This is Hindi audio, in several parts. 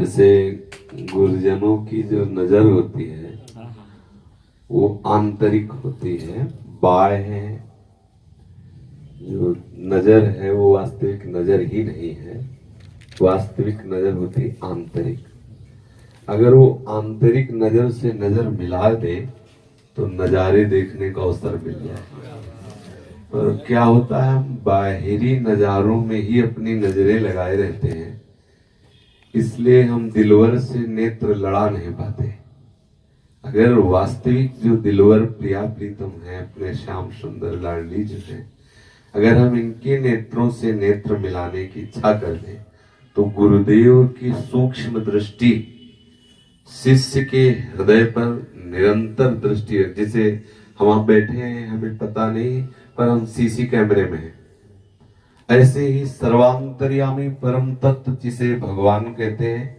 जैसे गुरुजनों की जो नजर होती है वो आंतरिक होती है, बाह्य जो नजर है वो वास्तविक नजर ही नहीं है। वास्तविक नजर होती आंतरिक। अगर वो आंतरिक नजर से नजर मिला दे तो नजारे देखने का अवसर मिल जाए। और क्या होता है, हम बाहरी नजारों में ही अपनी नजरें लगाए रहते हैं, इसलिए हम दिलवर से नेत्र लड़ा नहीं पाते। अगर वास्तविक जो दिलवर प्रिया प्रीतम है, अपने श्याम सुंदर लाडली जो है, अगर हम इनके नेत्रों से नेत्र मिलाने की इच्छा कर लें तो गुरुदेव की सूक्ष्म दृष्टि शिष्य के हृदय पर निरंतर दृष्टि है। जिसे हम आप बैठे हैं हमें पता नहीं, पर हम सीसी कैमरे में हैं। ऐसे ही सर्वांतर्यामी परम तत्व जिसे भगवान कहते हैं,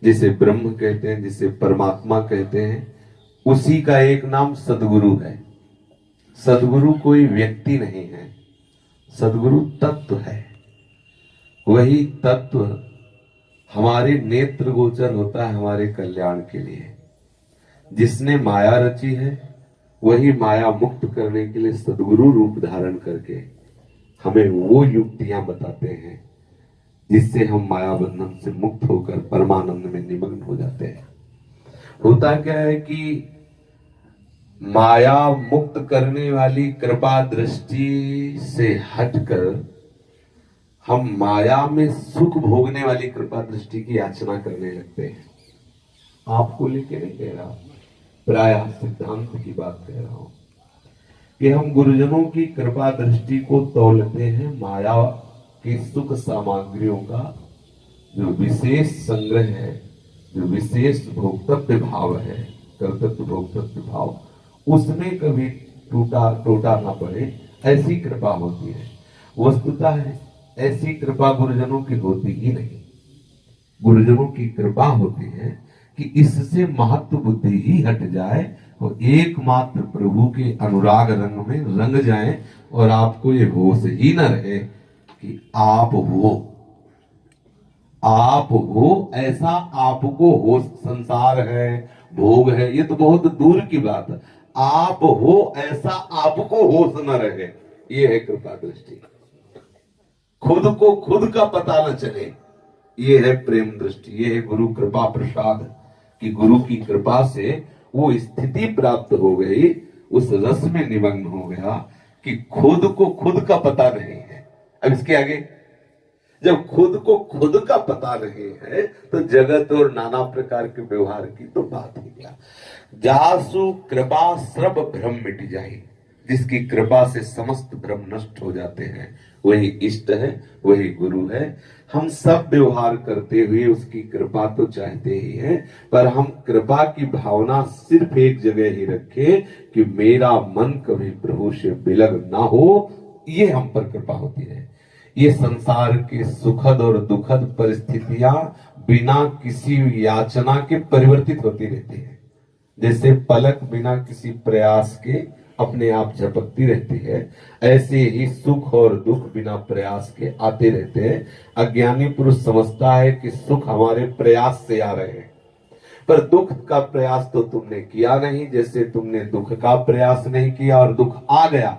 जिसे ब्रह्म कहते हैं, जिसे परमात्मा कहते हैं, उसी का एक नाम सदगुरु है। सदगुरु कोई व्यक्ति नहीं है, सदगुरु तत्व है। वही तत्व हमारे नेत्र गोचर होता है हमारे कल्याण के लिए। जिसने माया रची है वही माया मुक्त करने के लिए सदगुरु रूप धारण करके हमें वो युक्तियां बताते हैं जिससे हम माया बंधन से मुक्त होकर परमानंद में निमग्न हो जाते हैं। होता क्या है कि माया मुक्त करने वाली कृपा दृष्टि से हटकर हम माया में सुख भोगने वाली कृपा दृष्टि की याचना करने लगते हैं। आपको लेके नहीं कह रहा, प्राय सिद्धांत की बात कह रहा हूं कि हम गुरुजनों की कृपा दृष्टि को तौलते हैं माया की सुख सामग्रियों का जो विशेष संग्रह है, जो विशेष भोक्तव्य भाव है, कर्तव्य भोक्तव्य भाव, उसमें कभी टूटा ना पड़े, ऐसी कृपा होती है। वस्तुतः है ऐसी कृपा गुरुजनों की होती ही नहीं। गुरुजनों की कृपा होती है कि इससे महत्व बुद्धि ही हट जाए और एकमात्र प्रभु के अनुराग रंग में रंग जाए और आपको ये होश ही न रहे कि आप हो ऐसा आपको होश। संसार है, भोग है, ये तो बहुत दूर की बात है। आप हो ऐसा आपको होश न रहे, ये है कृपा दृष्टि। खुद को खुद का पता न चले, ये है प्रेम दृष्टि। ये है गुरु कृपा प्रसाद कि गुरु की कृपा से वो स्थिति प्राप्त हो गई, उस रस में निमग्न हो गया कि खुद को खुद का पता नहीं है। अब इसके आगे जब खुद को खुद का पता नहीं है तो जगत और नाना प्रकार के व्यवहार की तो बात ही क्या। जासु कृपा सर्व भ्रम मिट जाए, जिसकी कृपा से समस्त भ्रम नष्ट हो जाते हैं, वही इष्ट है, वही गुरु है। हम सब व्यवहार करते हुए उसकी कृपा तो चाहते ही हैं, पर हम कृपा की भावना सिर्फ एक जगह ही रखें कि मेरा मन कभी प्रभु से विलग ना हो, ये हम पर कृपा होती है। ये संसार के सुखद और दुखद परिस्थितियां बिना किसी याचना के परिवर्तित होती रहती है। जैसे पलक बिना किसी प्रयास के अपने आप झपकती रहती है, ऐसे ही सुख और दुख बिना प्रयास के आते रहते हैं। अज्ञानी पुरुष समझता है कि सुख हमारे प्रयास से आ रहे हैं, पर दुख का प्रयास तो तुमने किया नहीं। जैसे तुमने दुख का प्रयास नहीं किया और दुख आ गया,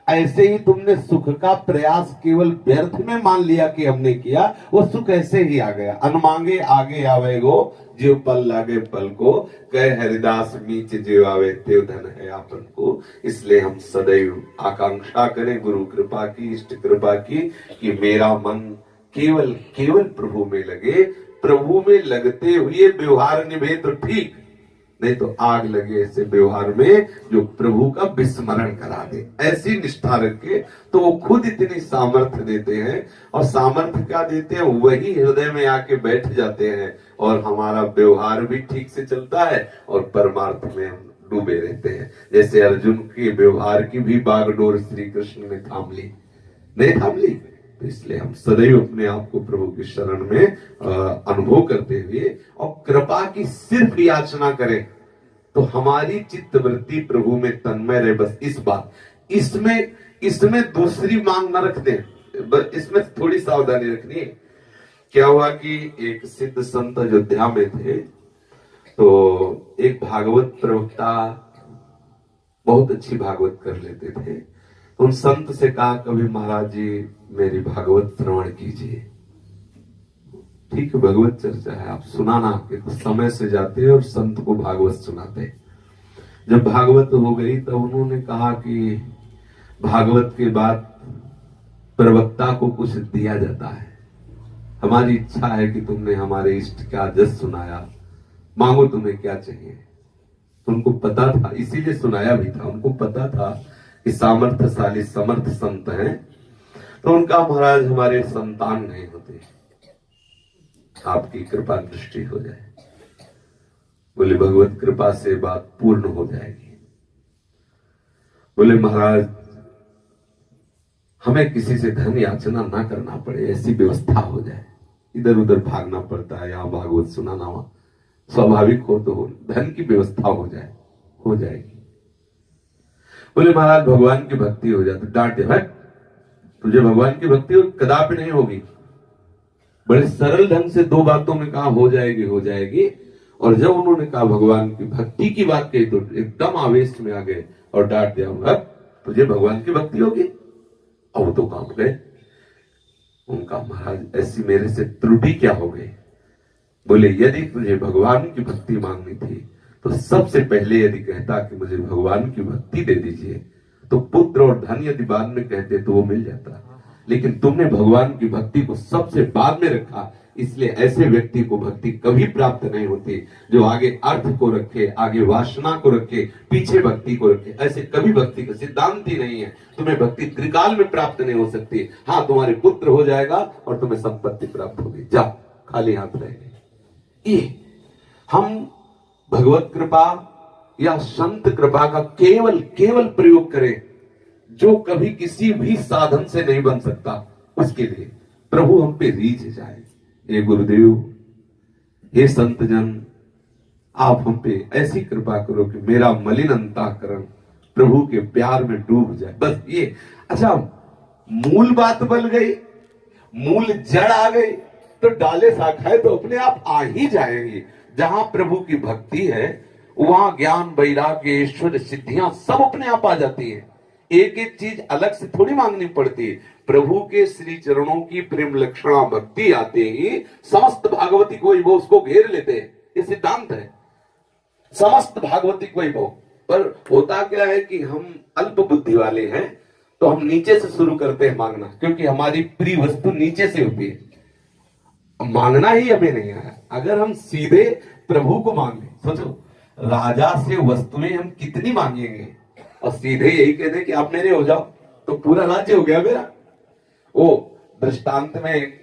ऐसे ही तुमने सुख का प्रयास केवल व्यर्थ में मान लिया कि हमने किया, वो सुख ऐसे ही आ गया। अनमांगे आगे आवेगो, जीव पल लागे पल को, कहे हरिदास मीच जीव आवे तेव धन है आपन को। इसलिए हम सदैव आकांक्षा करें गुरु कृपा की, इष्ट कृपा की, कि मेरा मन केवल केवल प्रभु में लगे। प्रभु में लगते हुए व्यवहार निभे तो ठीक, नहीं तो आग लगे ऐसे व्यवहार में जो प्रभु का विस्मरण करा दे। ऐसी निष्ठा रखे तो वो खुद इतनी सामर्थ्य देते हैं, और सामर्थ्य क्या देते हैं, वही हृदय में आके बैठ जाते हैं और हमारा व्यवहार भी ठीक से चलता है और परमार्थ में हम डूबे रहते हैं। जैसे अर्जुन के व्यवहार की भी बागडोर श्री कृष्ण ने थाम ली, नहीं थाम ली। तो इसलिए हम सदैव अपने आप को प्रभु की शरण में अनुभव करते हुए और कृपा की सिर्फ याचना करें तो हमारी चित्त वृत्ति प्रभु में तन्मय रहे। बस इस बात, इसमें दूसरी मांग न रख दें, इसमें थोड़ी सावधानी रखनी है। क्या हुआ कि एक सिद्ध संत अयोध्या में थे, तो एक भागवत प्रवक्ता बहुत अच्छी भागवत कर लेते थे। उन संत से कहा कभी महाराज जी मेरी भागवत श्रवण कीजिए। ठीक है, भगवत चर्चा है, आप सुनाना। कुछ समय से जाते हैं और संत को भागवत सुनाते हैं। जब भागवत हो गई तब उन्होंने कहा कि भागवत के बाद प्रवक्ता को कुछ दिया जाता है, हमारी इच्छा है कि तुमने हमारे इष्ट का जस सुनाया, मांगो तुम्हें क्या चाहिए। उनको पता था, इसीलिए सुनाया भी था, उनको पता था कि सामर्थ्यशाली समर्थ संत हैं। तो उनका महाराज हमारे संतान नहीं होते, आपकी कृपा दृष्टि हो जाए। बोले भगवत कृपा से बात पूर्ण हो जाएगी। बोले महाराज हमें किसी से धन याचना ना करना पड़े, ऐसी व्यवस्था हो जाए। इधर उधर भागना पड़ता है, यहाँ भागवत सुनाना, वहां स्वाभाविक हो तो हो, धन की व्यवस्था हो जाए, हो जाएगी। बोले महाराज भगवान की भक्ति हो जाए। तो डांटे, है तुझे भगवान की भक्ति और कदापि नहीं होगी। बड़े सरल ढंग से दो बातों में कहा हो जाएगी, हो जाएगी। और जब उन्होंने कहा भगवान की भक्ति की बात कही तो एकदम आवेश में आ गए और डांट दिया, तुझे भगवान की भक्ति होगी। अब तो कांप गए। उनका महाराज ऐसी मेरे से त्रुटि क्या हो गई। बोले यदि तुझे भगवान की भक्ति मांगनी थी तो सबसे पहले यदि कहता कि मुझे भगवान की भक्ति दे दीजिए, तो पुत्र और धन यदि बाद में कहते तो वो मिल जाता। लेकिन तुमने भगवान की भक्ति को सबसे बाद में रखा, इसलिए ऐसे व्यक्ति को भक्ति कभी प्राप्त नहीं होती जो आगे अर्थ को रखे, आगे वासना को रखे, पीछे भक्ति को रखे। ऐसे कभी भक्ति का सिद्धांत ही नहीं है। तुम्हें भक्ति त्रिकाल में प्राप्त नहीं हो सकती। हाँ, तुम्हारे पुत्र हो जाएगा और तुम्हें संपत्ति प्राप्त होगी, जा खाली हाथ रहेंगे। ये हम भगवत कृपा या संत कृपा का केवल प्रयोग करें, जो कभी किसी भी साधन से नहीं बन सकता, उसके लिए प्रभु हम पे रीझ जाए। हे गुरुदेव, हे संत जन, आप हम पे ऐसी कृपा करो कि मेरा मलिन अंतःकरण प्रभु के प्यार में डूब जाए। बस ये। अच्छा, मूल बात बन गई, मूल जड़ आ गई, तो डाले शाखाएं तो अपने आप आ ही जाएंगी। जहां प्रभु की भक्ति है वहां ज्ञान, वैराग्य, ऐश्वर्य, सिद्धियां सब अपने आप आ जाती है। एक एक चीज अलग से थोड़ी मांगनी पड़ती है। प्रभु के श्री चरणों की प्रेम लक्षणा भक्ति आते ही समस्त भागवतिक वैभव उसको घेर लेते हैं। ये सिद्धांत है, समस्त भागवतिक वैभव। पर होता क्या है कि हम अल्प बुद्धि वाले हैं, तो हम नीचे से शुरू करते हैं मांगना, क्योंकि हमारी प्रिय वस्तु नीचे से होती है। मांगना ही हमें नहीं आया। अगर हम सीधे प्रभु को मांगे, सोचो राजा से वस्तुएं हम कितनी मांगेंगे, और सीधे यही कह दे कि आप मेरे हो जाओ तो पूरा राज्य हो गया मेरा। वो दृष्टांत में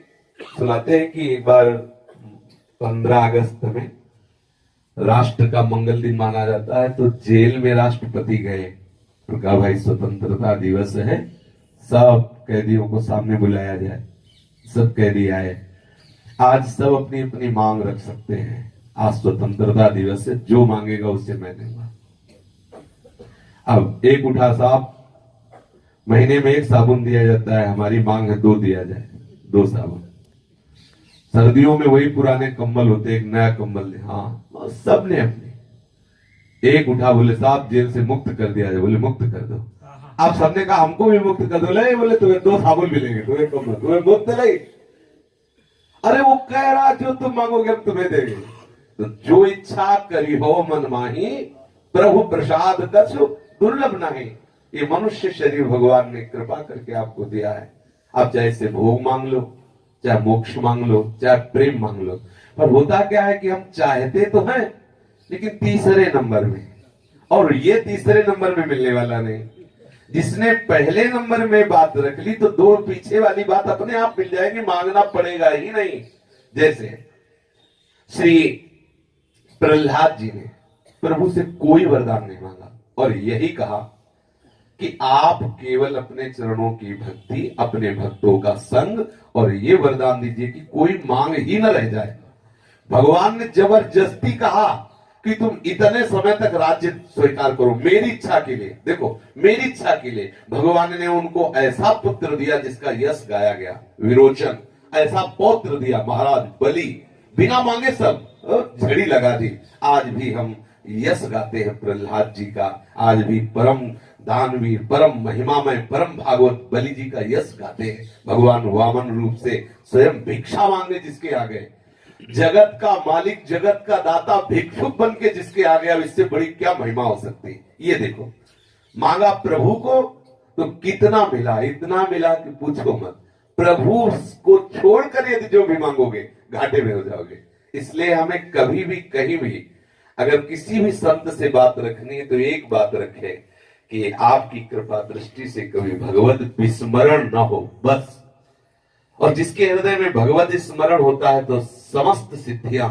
सुनाते हैं कि एक बार 15 अगस्त में राष्ट्र का मंगल दिन माना जाता है, तो जेल में राष्ट्रपति गए तो कहा भाई स्वतंत्रता दिवस है, सब कैदियों को सामने बुलाया जाए। सब कैदी आए। आज सब अपनी अपनी मांग रख सकते हैं, आज स्वतंत्रता दिवस है, जो मांगेगा उससे मैं दूंगा। अब एक उठा, साहब महीने में 1 साबुन दिया जाता है, हमारी मांग है 2 दिया जाए, 2 साबुन। सर्दियों में वही पुराने कंबल होते, एक नया कंबल दे। हाँ, सब ने अपनी। एक उठा, बोले साहब जेल से मुक्त कर दिया जाए, बोले मुक्त कर दो। आप सबने कहा हमको भी मुक्त कर दो। ले बोले तुम्हें 2 साबुन मिलेंगे, तुम्हें कंबल, तुम्हें मुक्त नहीं। अरे वो कह रहा जो तुम मांगोगे हम तुम्हें देंगे। तो जो इच्छा करी हो मन माही, प्रभु प्रसाद कछु दुर्लभ नहीं। ये मनुष्य शरीर भगवान ने कृपा करके आपको दिया है। आप चाहे से भोग मांग लो, चाहे मोक्ष मांग लो, चाहे प्रेम मांग लो। पर होता क्या है कि हम चाहते तो हैं, लेकिन तीसरे नंबर में, और ये तीसरे नंबर में मिलने वाला नहीं। जिसने पहले नंबर में बात रख ली तो 2 पीछे वाली बात अपने आप मिल जाएगी, मांगना पड़ेगा ही नहीं। जैसे श्री प्रहलाद जी ने प्रभु से कोई वरदान नहीं मांगा और यही कहा कि आप केवल अपने चरणों की भक्ति, अपने भक्तों का संग, और ये वरदान दीजिए कि कोई मांग ही न रह जाए। भगवान ने जबरदस्ती कहा कि तुम इतने समय तक राज्य स्वीकार करो मेरी इच्छा के लिए। देखो, मेरी इच्छा के लिए भगवान ने उनको ऐसा पुत्र दिया जिसका यश गाया गया, विरोचन। ऐसा पौत्र दिया महाराज बलि, बिना मांगे सब झड़ी लगा दी। आज भी हम यश गाते हैं प्रहलाद जी का, आज भी परम दानवीर, परम महिमामय, परम भागवत बलि जी का यश गाते हैं। भगवान वामन रूप से स्वयं भिक्षा मांगे जिसके आ गए, जगत का मालिक, जगत का दाता भिक्षुक बन के जिसके आ गया, इससे बड़ी क्या महिमा हो सकती है। ये देखो, मांगा प्रभु को तो कितना मिला, इतना मिला कि पूछो मत। प्रभु को छोड़कर यदि जो भी मांगोगे घाटे में हो जाओगे। इसलिए हमें कभी भी कहीं भी अगर किसी भी संत से बात रखनी है तो एक बात रखे कि आपकी कृपा दृष्टि से कभी भगवत विस्मरण न हो, बस। और जिसके हृदय में भगवत स्मरण होता है तो समस्त सिद्धियां,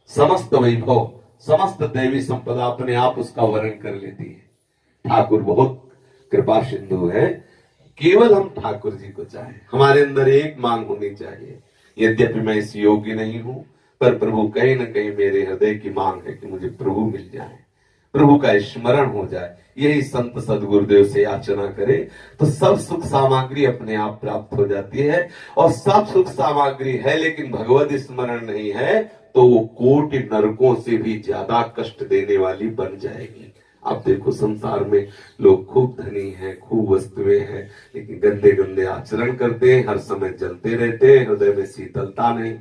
समस्त वैभव, समस्त दैवी संपदा अपने आप उसका वर्ण कर लेती है। ठाकुर बहुत कृपा सिंधु है, केवल हम ठाकुर जी को चाहें। हमारे अंदर एक मांग होनी चाहिए, यद्यपि मैं इस योग्य नहीं हूं, पर प्रभु कहीं ना कहीं मेरे हृदय की मांग है कि मुझे प्रभु मिल जाए, प्रभु का स्मरण हो जाए। यही संत सदगुरुदेव से याचना करे तो सब सुख सामग्री अपने आप प्राप्त हो जाती है। और सब सुख सामग्री है लेकिन भगवत स्मरण नहीं है तो वो कोटि नरकों से भी ज्यादा कष्ट देने वाली बन जाएगी। आप देखो, संसार में लोग खूब धनी हैं, खूब वस्तुएं हैं, लेकिन गंदे गंदे आचरण करते हैं, हर समय जलते रहते हैं, हृदय में शीतलता नहीं।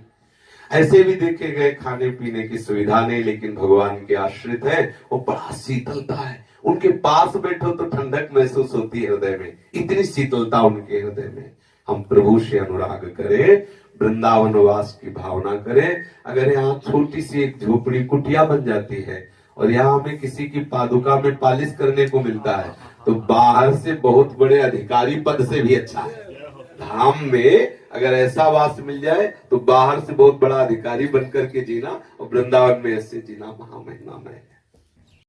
ऐसे भी देखे गए, खाने पीने की सुविधा नहीं, लेकिन भगवान के आश्रित है, वो बड़ा शीतलता है। उनके पास बैठो तो ठंडक महसूस होती है हृदय में, इतनी शीतलता उनके हृदय में। हम प्रभु से अनुराग करें, वृंदावन वास की भावना करें। अगर यहाँ छोटी सी एक झोपड़ी कुटिया बन जाती है और यहाँ हमें किसी की पादुका में पालिश करने को मिलता है तो बाहर से बहुत बड़े अधिकारी पद से भी अच्छा है। धाम में अगर ऐसा वास मिल जाए तो बाहर से बहुत बड़ा अधिकारी बनकर के जीना और वृंदावन में ऐसे जीना महामहिमा में है।